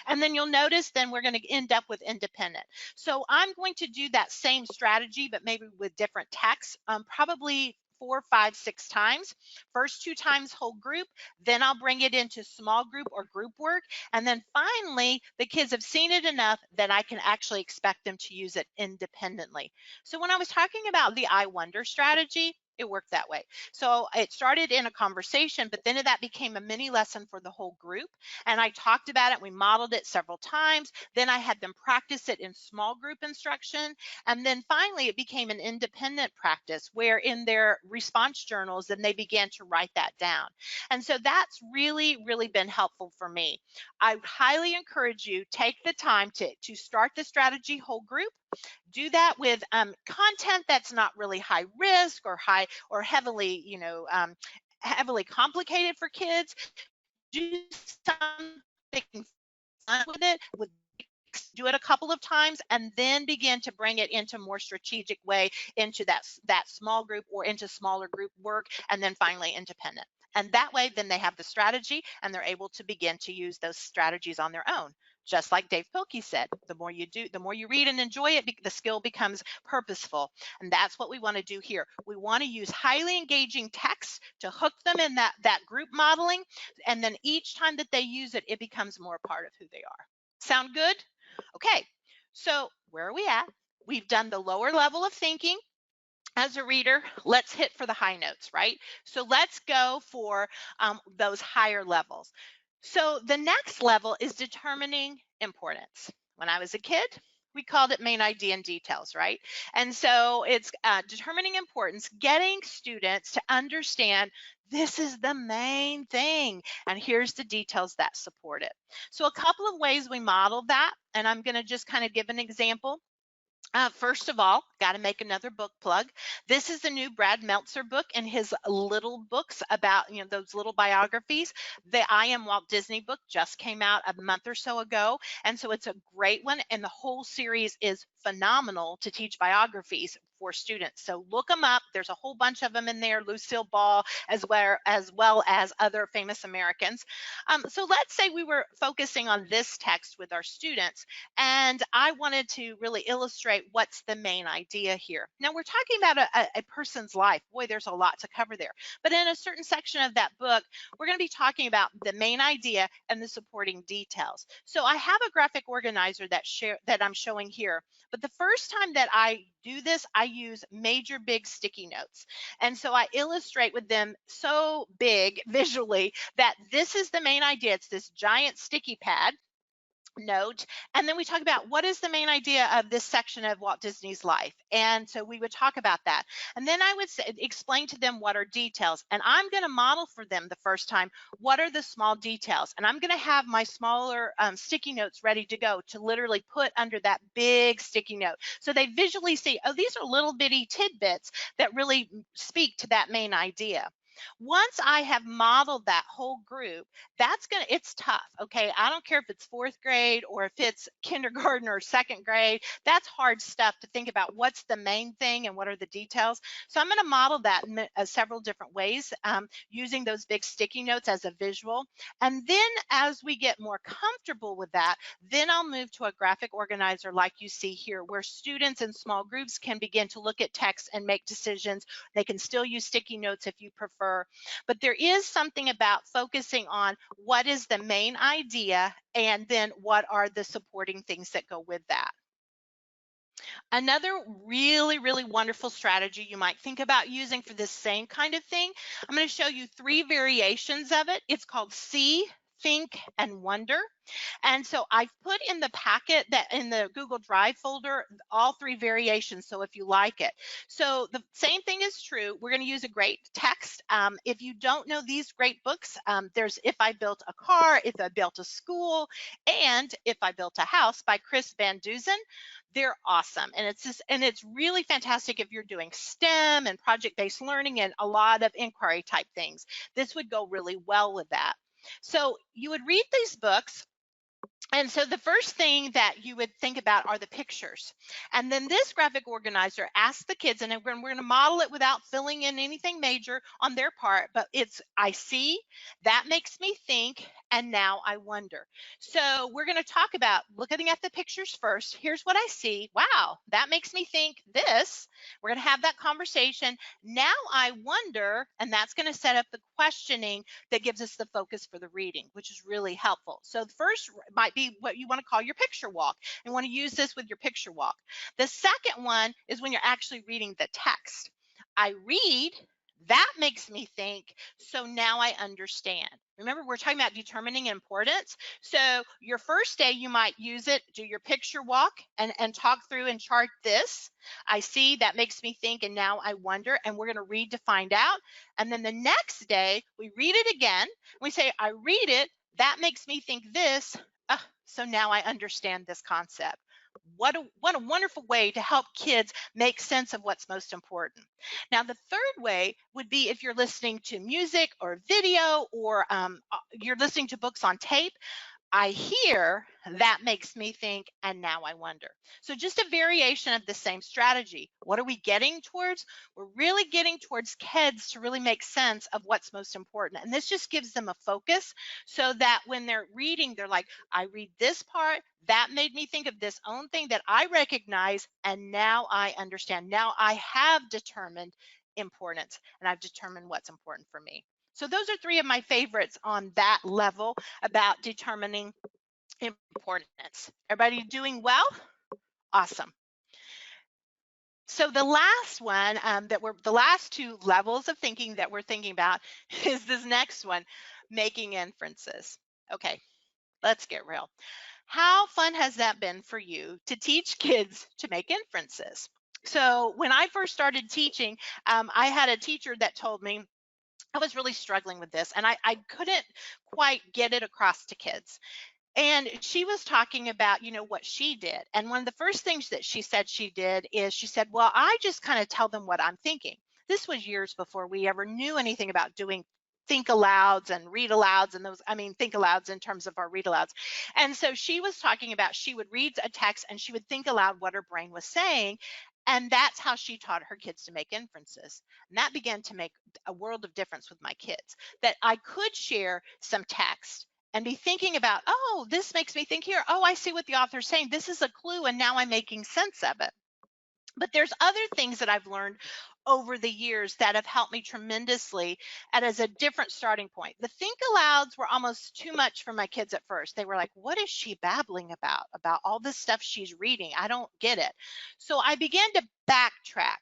And then you'll notice then we're going to end up with independent. So I'm going to do that same strategy, but maybe with different texts, probably 4, 5, 6 times. First 2 times whole group, then I'll bring it into small group or group work. And then finally, the kids have seen it enough that I can actually expect them to use it independently. So when I was talking about the I wonder strategy, it worked that way. So it started in a conversation, but then that became a mini lesson for the whole group. And I talked about it. We modeled it several times. Then I had them practice it in small group instruction. And then finally, it became an independent practice where in their response journals, then they began to write that down. And so that's really, really been helpful for me. I highly encourage you, take the time to start the strategy whole group. Do that with content that's not really high risk or heavily, heavily complicated for kids. Do something fun with it, do it a couple of times and then begin to bring it into more strategic way into that small group or into smaller group work, and then finally independent. And that way then they have the strategy and they're able to begin to use those strategies on their own. Just like Dave Pilkey said, the more you do, the more you read and enjoy it, the skill becomes purposeful. And that's what we want to do here. We want to use highly engaging text to hook them in that group modeling. And then each time that they use it, it becomes more a part of who they are. Sound good? Okay, so where are we at? We've done the lower level of thinking. As a reader, let's hit for the high notes, right? So let's go for those higher levels. So the next level is determining importance. When I was a kid, We called it main idea and details, right? And so it's determining importance, getting students to understand this is the main thing, and here's the details that support it. So a couple of ways we model that, and I'm going to just kind of give an example. First of all, got to make another book plug. This is the new Brad Meltzer book and his little books about, those little biographies. The I Am Walt Disney book just came out a month or so ago. And so it's a great one. And the whole series is phenomenal to teach biographies for students. So look them up. There's a whole bunch of them in there, Lucille Ball, as well as other famous Americans. So let's say we were focusing on this text with our students, and I wanted to really illustrate what's the main idea here. Now we're talking about a person's life. Boy, there's a lot to cover there. But in a certain section of that book, we're going to be talking about the main idea and the supporting details. So I have a graphic organizer that I'm showing here. But the first time that I do this, I use major big sticky notes. And so I illustrate with them so big visually that this is the main idea. It's this giant sticky pad note, and then we talk about what is the main idea of this section of Walt Disney's life. And so we would talk about that, and then I would explain to them what are details, and I'm going to model for them the first time what are the small details, and I'm going to have my smaller sticky notes ready to go to literally put under that big sticky note, so they visually see, oh, these are little bitty tidbits that really speak to that main idea. Once I have modeled that whole group, it's tough. Okay. I don't care if it's fourth grade or if it's kindergarten or second grade. That's hard stuff to think about what's the main thing and what are the details. So I'm going to model that in several different ways, using those big sticky notes as a visual. And then as we get more comfortable with that, then I'll move to a graphic organizer like you see here, where students in small groups can begin to look at text and make decisions. They can still use sticky notes if you prefer. But there is something about focusing on what is the main idea and then what are the supporting things that go with that. Another really, really wonderful strategy you might think about using for this same kind of thing, I'm going to show you 3 variations of it. It's called See, Think, and Wonder. And so I've put in the packet that in the Google Drive folder, all 3 variations. So if you like it. So the same thing is true. We're going to use a great text. If you don't know these great books, there's If I Built a Car, If I Built a School, and If I Built a House by Chris Van Dusen. They're awesome. And it's really fantastic if you're doing STEM and project-based learning and a lot of inquiry type things. This would go really well with that. So you would read these books. And so the first thing that you would think about are the pictures. And then this graphic organizer asks the kids, and we're going to model it without filling in anything major on their part, but it's I see, that makes me think, and now I wonder. So we're going to talk about looking at the pictures first. Here's what I see. Wow, that makes me think this. We're going to have that conversation. Now I wonder, and that's going to set up the questioning that gives us the focus for the reading, which is really helpful. So the first might be what you want to call your picture walk, and want to use this with your picture walk. The second one is when you're actually reading the text. I read, that makes me think, so now I understand. Remember, we're talking about determining importance. So your first day, you might use it, do your picture walk and talk through and chart this. I see, that makes me think, and now I wonder, and we're going to read to find out. And then the next day, we read it again. We say, I read it, that makes me think this, so now I understand this concept. What a wonderful way to help kids make sense of what's most important. Now, the third way would be if you're listening to music or video, or you're listening to books on tape. I hear, that makes me think, and now I wonder. So just a variation of the same strategy. What are we getting towards? We're really getting towards kids to really make sense of what's most important. And this just gives them a focus so that when they're reading, they're like, I read this part, that made me think of this own thing that I recognize, and now I understand. Now I have determined importance, and I've determined what's important for me. So those are 3 of my favorites on that level about determining importance. Everybody doing well? Awesome. So the last one the last 2 levels of thinking that we're thinking about is this next one, making inferences. Okay, let's get real. How fun has that been for you to teach kids to make inferences? So when I first started teaching, I had a teacher that told me I was really struggling with this, and I couldn't quite get it across to kids. And she was talking about, what she did. And one of the first things that she said she did is she said, well, I just kind of tell them what I'm thinking. This was years before we ever knew anything about doing think alouds and read alouds and those, I mean, think alouds in terms of our read alouds. And so she was talking about she would read a text and she would think aloud what her brain was saying. And that's how she taught her kids to make inferences. And that began to make a world of difference with my kids, that I could share some text and be thinking about, oh, this makes me think here. Oh, I see what the author's saying. This is a clue, and now I'm making sense of it. But there's other things that I've learned over the years that have helped me tremendously and as a different starting point. The think alouds were almost too much for my kids at first. They were like, what is she babbling about all this stuff she's reading? I don't get it. So I began to backtrack.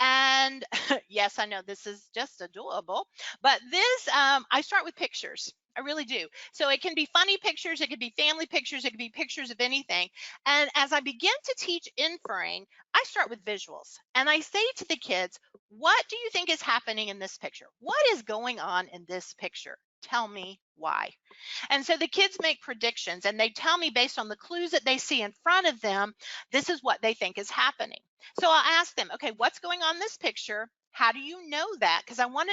And yes, I know this is just adorable, but this, I start with pictures. I really do. So it can be funny pictures, it could be family pictures, it could be pictures of anything. And as I begin to teach inferring, I start with visuals and I say to the kids, what do you think is happening in this picture? What is going on in this picture? Tell me why. And so the kids make predictions and they tell me based on the clues that they see in front of them, this is what they think is happening. So I'll ask them, okay, what's going on in this picture? How do you know that? Because I want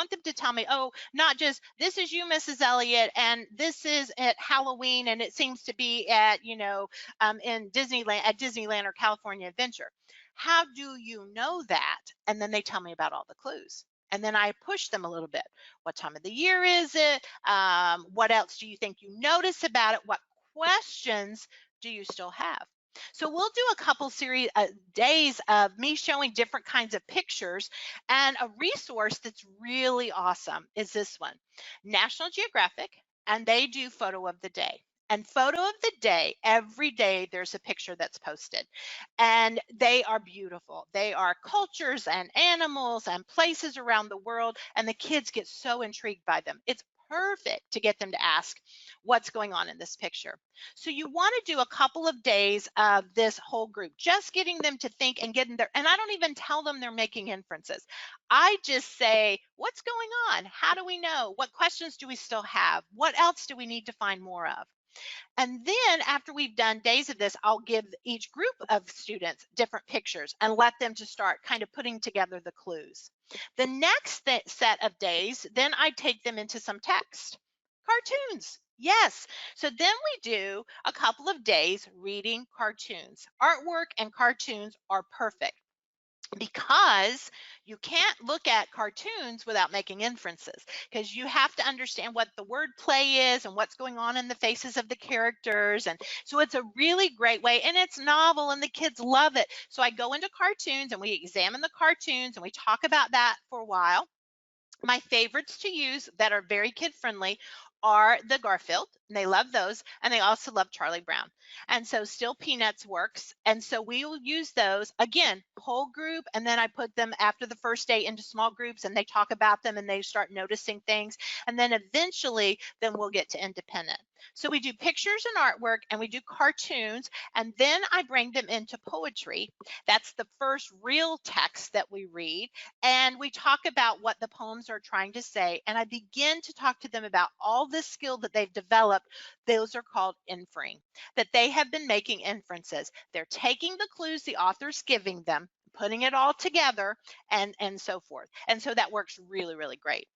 them to tell me, oh, not just this is you, Mrs. Elliott, and this is at Halloween, and it seems to be at, in Disneyland or California Adventure. How do you know that? And then they tell me about all the clues. And then I push them a little bit. What time of the year is it? What else do you think you notice about it? What questions do you still have? So we'll do a couple series days of me showing different kinds of pictures, and a resource that's really awesome is this one, National Geographic, and they do photo of the day. And photo of the day, every day there's a picture that's posted. And they are beautiful. They are cultures and animals and places around the world. And the kids get so intrigued by them. It's perfect to get them to ask what's going on in this picture. So you want to do a couple of days of this whole group, just getting them to think and getting there. And I don't even tell them they're making inferences. I just say, what's going on? How do we know? What questions do we still have? What else do we need to find more of? And then after we've done days of this, I'll give each group of students different pictures and let them to start kind of putting together the clues. The next set of days, then I take them into some text. Cartoons. Yes. So then we do a couple of days reading cartoons. Artwork and cartoons are perfect because you can't look at cartoons without making inferences, because you have to understand what the word play is and what's going on in the faces of the characters. And so it's a really great way, and it's novel and the kids love it. So I go into cartoons and we examine the cartoons and we talk about that for a while. My favorites to use that are very kid friendly are the Garfield, and they love those, and they also love Charlie Brown. And so Still Peanuts works. And so we will use those again, whole group, and then I put them after the first day into small groups and they talk about them and they start noticing things. And then eventually then we'll get to independent. So we do pictures and artwork and we do cartoons, and then I bring them into poetry. That's the first real text that we read. And we talk about what the poems are trying to say. And I begin to talk to them about all this skill that they've developed. Those are called inferring, that they have been making inferences. They're taking the clues the author's giving them, putting it all together, and so forth. And so that works really, really great.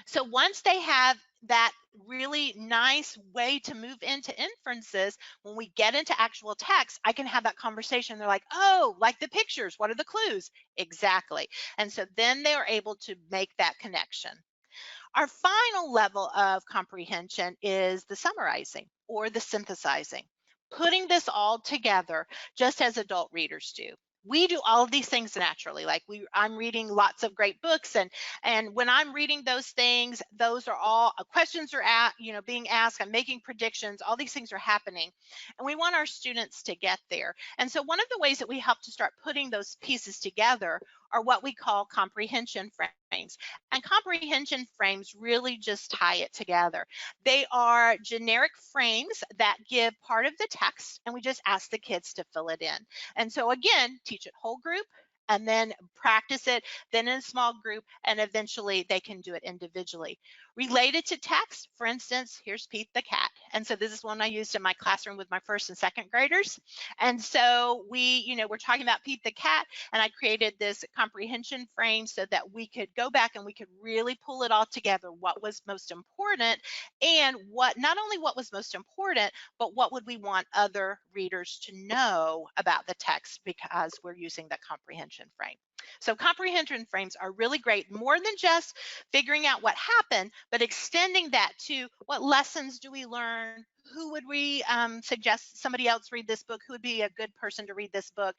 So once they have that really nice way to move into inferences, when we get into actual text, I can have that conversation. They're like, oh, like the pictures, what are the clues? Exactly. And so then they are able to make that connection. Our final level of comprehension is the summarizing or the synthesizing, putting this all together just as adult readers do. We do all of these things naturally. Like I'm reading lots of great books, and when I'm reading those things, those are all questions are being asked. I'm making predictions. All these things are happening, and we want our students to get there. And so one of the ways that we help to start putting those pieces together are what we call comprehension frames. And comprehension frames really just tie it together. They are generic frames that give part of the text, and we just ask the kids to fill it in. And so again, teach it whole group, and then practice it, then in a small group, and eventually they can do it individually. Related to text, for instance, here's Pete the cat. And so this is one I used in my classroom with my first and second graders. And so we're talking about Pete the cat, and I created this comprehension frame so that we could go back and we could really pull it all together, what was most important, and not only what was most important, but what would we want other readers to know about the text because we're using the comprehension frame. So comprehension frames are really great, more than just figuring out what happened, but extending that to what lessons do we learn? Who would we suggest somebody else read this book? Who would be a good person to read this book?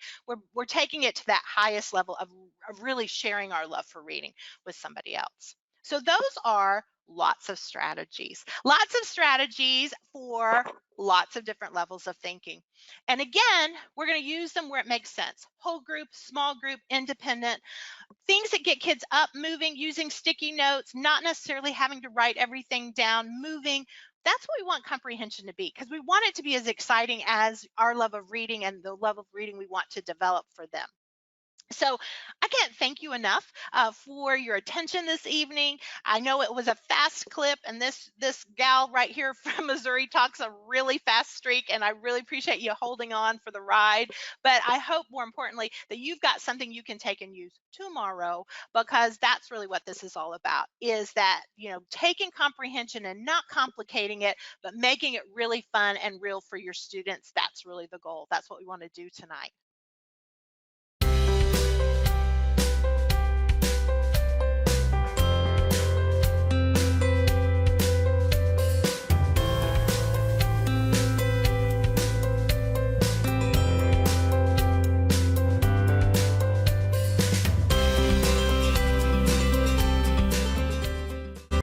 We're taking it to that highest level of really sharing our love for reading with somebody else. So those are lots of strategies for lots of different levels of thinking. And again, we're going to use them where it makes sense. Whole group, small group, independent, things that get kids up, moving, using sticky notes, not necessarily having to write everything down, moving. That's what we want comprehension to be, because we want it to be as exciting as our love of reading and the love of reading we want to develop for them. So I can't thank you enough for your attention this evening. I know it was a fast clip, and this gal right here from Missouri talks a really fast streak, and I really appreciate you holding on for the ride. But I hope, more importantly, that you've got something you can take and use tomorrow, because that's really what this is all about, is that, taking comprehension and not complicating it, but making it really fun and real for your students. That's really the goal. That's what we want to do tonight.